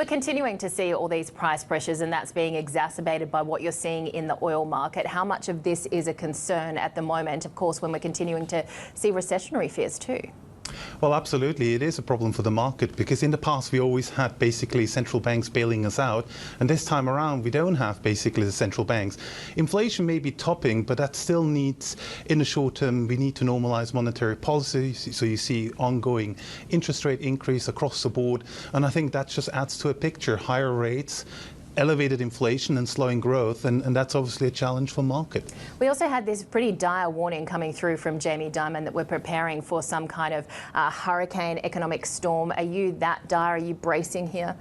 We're continuing to see all these price pressures, and that's being exacerbated by what you're seeing in the oil market. How much of this is a concern at the moment, of course, when we're continuing to see recessionary fears too? Well, absolutely. It is a problem for the market because in the past we always had basically central banks bailing us out. And this time around, we don't have basically the central banks. Inflation may be topping, but that still needs, in the short term, we need to normalize monetary policy. So you see ongoing interest rate increase across the board. And I think that just adds to a picture, higher rates, elevated inflation and slowing growth, and that's obviously a challenge for market. We also had this pretty dire warning coming through from Jamie Dimon that we're preparing for some kind of hurricane economic storm. Are you that dire? Are you bracing here?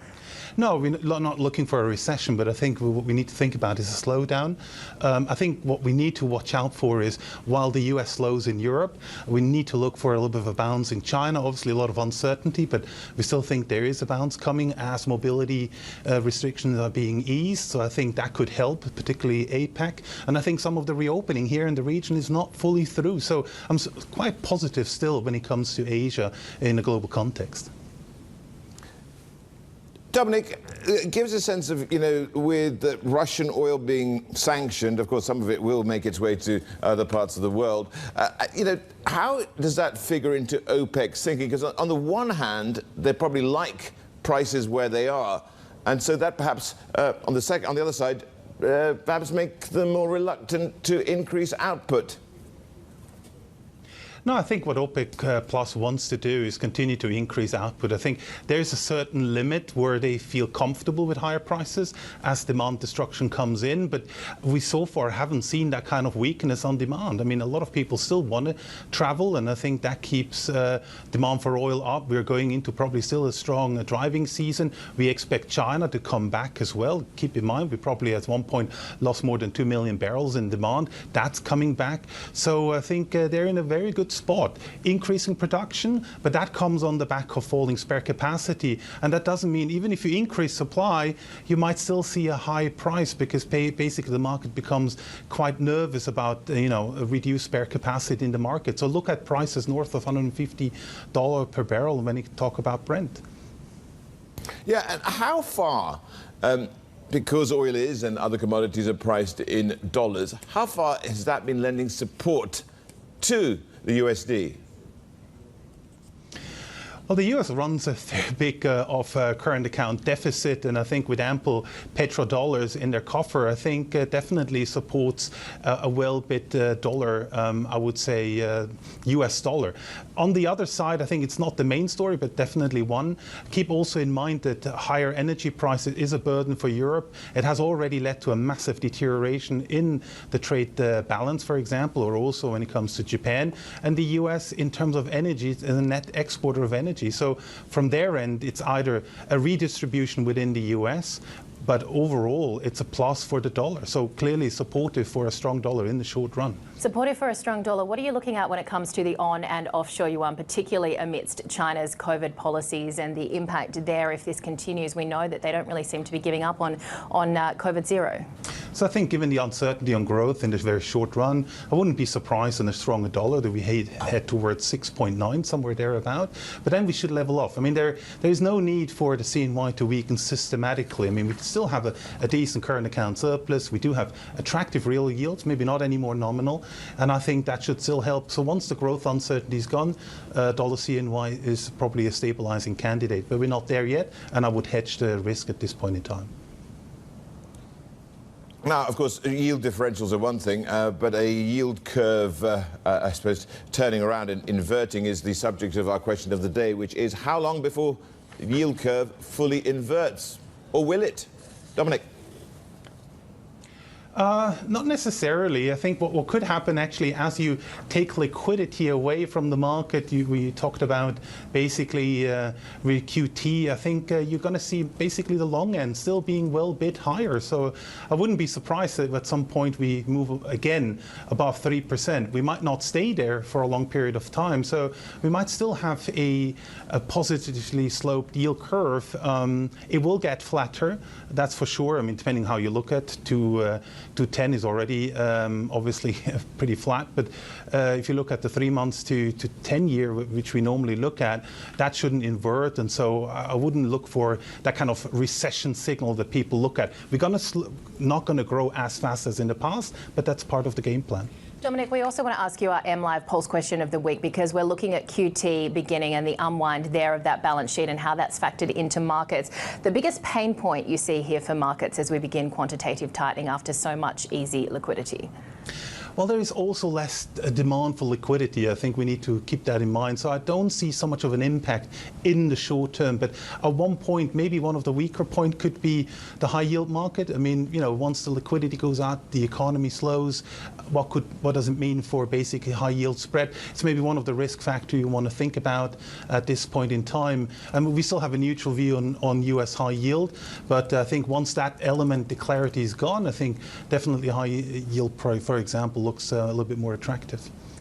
No, we're not looking for a recession, but I think what we need to think about is a slowdown. I think what we need to watch out for is, while the US slows in Europe, we need to look for a little bit of a bounce in China. Obviously a lot of uncertainty, but we still think there is a bounce coming as mobility restrictions are being eased. So I think that could help, particularly APAC. And I think some of the reopening here in the region is not fully through. So I'm quite positive still when it comes to Asia in a global context. Dominic, give us a sense of, with Russian oil being sanctioned, of course, some of it will make its way to other parts of the world. How does that figure into OPEC's thinking? Because on the one hand, they probably like prices where they are. And so that perhaps, on the other side, perhaps make them more reluctant to increase output. No, I think what OPEC Plus wants to do is continue to increase output. I think there's a certain limit where they feel comfortable with higher prices as demand destruction comes in. But we so far haven't seen that kind of weakness on demand. I mean, a lot of people still want to travel, and I think that keeps demand for oil up. We're going into probably still a strong driving season. We expect China to come back as well. Keep in mind, we probably at one point lost more than 2 million barrels in demand. That's coming back. So I think they're in a very good spot, increasing production, but that comes on the back of falling spare capacity. And that doesn't mean, even if you increase supply, you might still see a high price, because basically the market becomes quite nervous about a reduced spare capacity in the market. So look at prices north of $150 per barrel when you talk about Brent. Yeah, and how far, because oil is and other commodities are priced in dollars, how far has that been lending support to the USD? Well, the US runs a fair big current account deficit, and I think with ample petrodollars in their coffer, I think definitely supports a well-bid dollar, I would say US dollar. On the other side, I think it's not the main story, but definitely one. Keep also in mind that higher energy prices is a burden for Europe. It has already led to a massive deterioration in the trade balance, for example, or also when it comes to Japan. And the US, in terms of energy, is a net exporter of energy. So from their end, it's either a redistribution within the US, but overall, it's a plus for the dollar. So clearly supportive for a strong dollar in the short run. Supportive for a strong dollar. What are you looking at when it comes to the on and offshore yuan, particularly amidst China's COVID policies and the impact there if this continues? We know that they don't really seem to be giving up on COVID zero. So I think given the uncertainty on growth in this very short run, I wouldn't be surprised in a stronger dollar that we head towards 6.9, somewhere thereabout. But then we should level off. I mean, there is no need for the CNY to weaken systematically. I mean, we can still have a decent current account surplus. We do have attractive real yields, maybe not any more nominal. And I think that should still help. So once the growth uncertainty is gone, dollar CNY is probably a stabilizing candidate. But we're not there yet, and I would hedge the risk at this point in time. Now, of course, yield differentials are one thing, but a yield curve, I suppose, turning around and inverting is the subject of our question of the day, which is how long before the yield curve fully inverts? Or will it? Dominic? Not necessarily. I think what could happen actually, as you take liquidity away from the market, we talked about basically with QT, I think you're going to see basically the long end still being well bid higher. So I wouldn't be surprised if at some point we move again above 3%. We might not stay there for a long period of time. So we might still have a positively sloped yield curve. It will get flatter, that's for sure. I mean, depending how you look at to to 10 is already obviously pretty flat. But if you look at the 3 months to 10-year, which we normally look at, that shouldn't invert. And so I wouldn't look for that kind of recession signal that people look at. We're not going to grow as fast as in the past, but that's part of the game plan. Dominic, we also want to ask you our MLive Pulse question of the week, because we're looking at QT beginning and the unwind there of that balance sheet and how that's factored into markets. The biggest pain point you see here for markets as we begin quantitative tightening after so much easy liquidity? Well, there is also less demand for liquidity. I think we need to keep that in mind. So I don't see so much of an impact in the short term. But at one point, maybe one of the weaker points could be the high yield market. I mean, once the liquidity goes out, the economy slows. What does it mean for basically high yield spread? It's maybe one of the risk factors you want to think about at this point in time. And we still have a neutral view on US high yield. But I think once that element, the clarity is gone, I think definitely high yield, for example, looks a little bit more attractive.